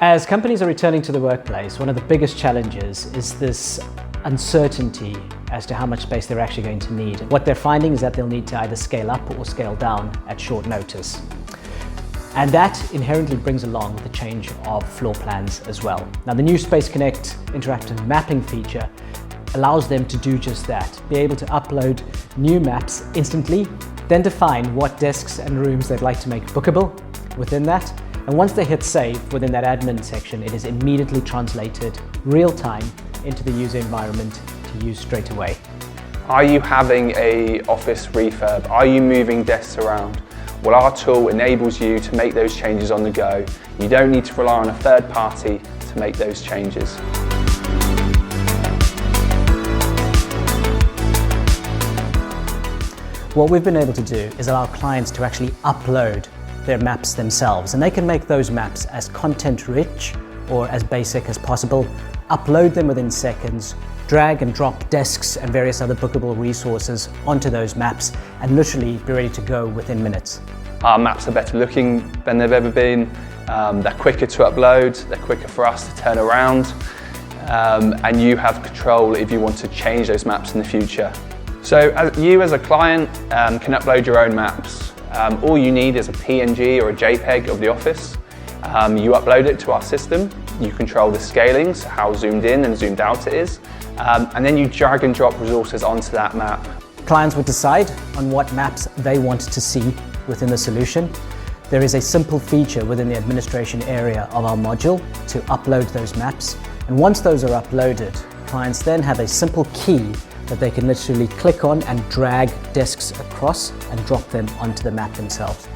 As companies are returning to the workplace, one of the biggest challenges is this uncertainty as to how much space they're actually going to need. What they're finding is that they'll need to either scale up or scale down at short notice. And that inherently brings along the change of floor plans as well. Now, the new Space Connect interactive mapping feature allows them to do just that. Be able to upload new maps instantly, then define what desks and rooms they'd like to make bookable within that. And once they hit save within that admin section, it is immediately translated real time into the user environment to use straight away. Are you having an office refurb? Are you moving desks around? Well, our tool enables you to make those changes on the go. You don't need to rely on a third party to make those changes. What we've been able to do is allow clients to actually upload their maps themselves, and they can make those maps as content rich or as basic as possible, upload them within seconds, drag and drop desks and various other bookable resources onto those maps, and literally be ready to go within minutes. Our maps are better looking than they've ever been. They're quicker to upload, they're quicker for us to turn around, and you have control if you want to change those maps in the future. So you as a client can upload your own maps. All you need is a PNG or a JPEG of the office. You upload it to our system. You control the scaling, so how zoomed in and zoomed out it is. And then you drag and drop resources onto that map. Clients would decide on what maps they want to see within the solution. There is a simple feature within the administration area of our module to upload those maps. And once those are uploaded, clients then have a simple key that they can literally click on and drag desks across and drop them onto the map themselves.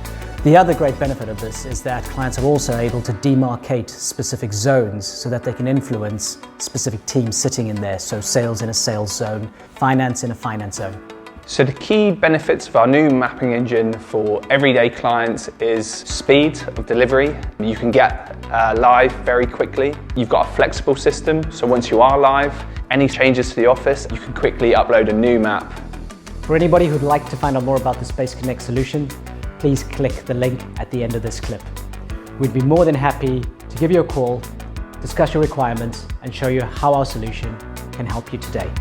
The other great benefit of this is that clients are also able to demarcate specific zones so that they can influence specific teams sitting in there. So sales in a sales zone, finance in a finance zone. So the key benefits of our new mapping engine for everyday clients is speed of delivery. You can get live very quickly. You've got a flexible system, so once you are live, any changes to the office, you can quickly upload a new map. For anybody who'd like to find out more about the Space Connect solution, please click the link at the end of this clip. We'd be more than happy to give you a call, discuss your requirements, and show you how our solution can help you today.